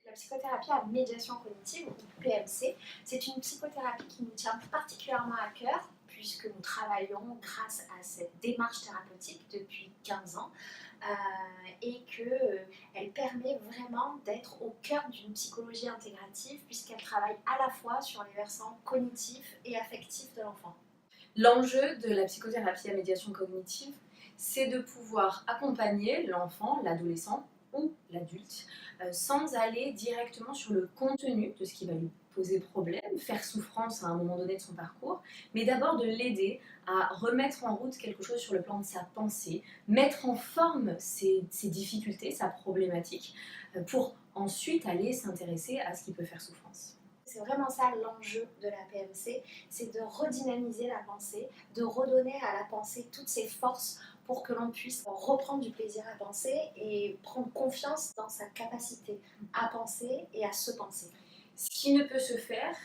La psychothérapie à médiation cognitive, ou PMC, c'est une psychothérapie qui nous tient particulièrement à cœur puisque nous travaillons grâce à cette démarche thérapeutique depuis 15 ans et qu'elle permet vraiment d'être au cœur d'une psychologie intégrative puisqu'elle travaille à la fois sur les versants cognitifs et affectifs de l'enfant. L'enjeu de la psychothérapie à médiation cognitive, c'est de pouvoir accompagner l'enfant, l'adolescent ou l'adulte sans aller directement sur le contenu de ce qui va lui poser problème, faire souffrance à un moment donné de son parcours, mais d'abord de l'aider à remettre en route quelque chose sur le plan de sa pensée, mettre en forme ses difficultés, sa problématique, pour ensuite aller s'intéresser à ce qui peut faire souffrance. C'est vraiment ça l'enjeu de la PMC, c'est de redynamiser la pensée, de redonner à la pensée toutes ses forces pour que l'on puisse reprendre du plaisir à penser et prendre confiance dans sa capacité à penser et à se penser. Ce qui ne peut se faire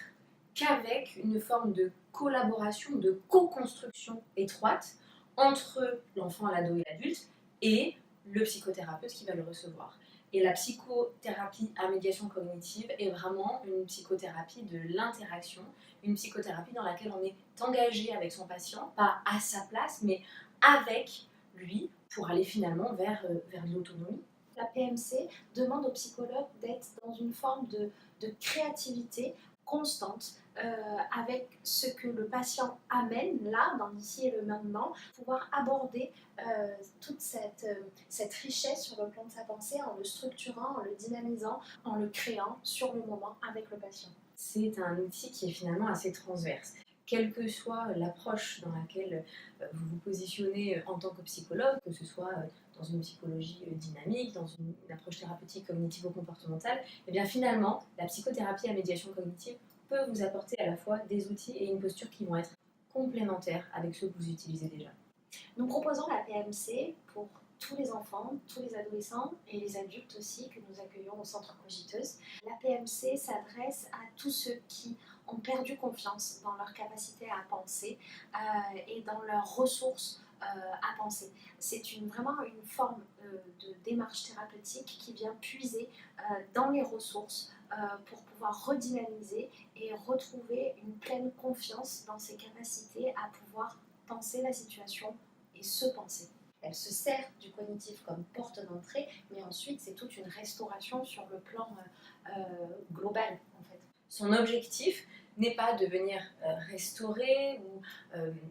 qu'avec une forme de collaboration, de co-construction étroite entre l'enfant, l'ado et l'adulte et le psychothérapeute qui va le recevoir. Et la psychothérapie à médiation cognitive est vraiment une psychothérapie de l'interaction, une psychothérapie dans laquelle on est engagé avec son patient, pas à sa place, mais avec lui pour aller finalement vers de l'autonomie. La PMC demande au psychologue d'être dans une forme de créativité constante avec ce que le patient amène là, dans l'ici et le maintenant, pouvoir aborder toute cette richesse sur le plan de sa pensée en le structurant, en le dynamisant, en le créant sur le moment avec le patient. C'est un outil qui est finalement assez transverse. Quelle que soit l'approche dans laquelle vous vous positionnez en tant que psychologue, que ce soit dans une psychologie dynamique, dans une approche thérapeutique cognitivo-comportementale, et bien finalement, la psychothérapie à médiation cognitive peut vous apporter à la fois des outils et une posture qui vont être complémentaires avec ceux que vous utilisez déjà. Nous proposons la PMC pour tous les enfants, tous les adolescents et les adultes aussi que nous accueillons au centre Cogiteuse. La PMC s'adresse à tous ceux qui ont perdu confiance dans leur capacité à penser et dans leurs ressources à penser. C'est vraiment une forme de démarche thérapeutique qui vient puiser dans les ressources pour pouvoir redynamiser et retrouver une pleine confiance dans ses capacités à pouvoir penser la situation et se penser. Elle se sert du cognitif comme porte d'entrée, mais ensuite c'est toute une restauration sur le plan global en fait. Son objectif n'est pas de venir restaurer ou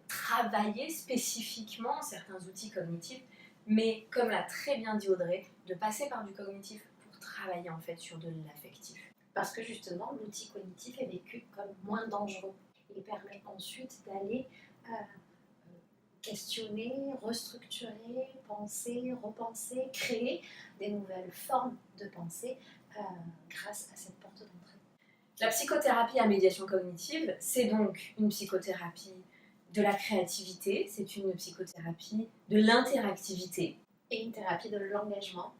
travailler spécifiquement certains outils cognitifs, mais comme l'a très bien dit Audrey, de passer par du cognitif pour travailler en fait sur de l'affectif. Parce que justement l'outil cognitif est vécu comme moins dangereux. Il permet ensuite d'aller questionner, restructurer, penser, repenser, créer des nouvelles formes de pensée grâce à cette porte d'entrée. La psychothérapie à médiation cognitive, c'est donc une psychothérapie de la créativité, c'est une psychothérapie de l'interactivité. Et une thérapie de l'engagement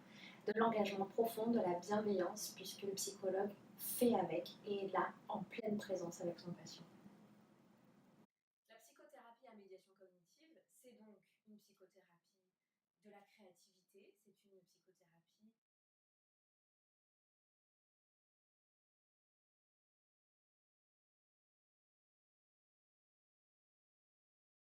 profond, de la bienveillance, puisque le psychologue fait avec et est là en pleine présence avec son patient. La psychothérapie à médiation cognitive, c'est donc une psychothérapie de la créativité, c'est une psychothérapie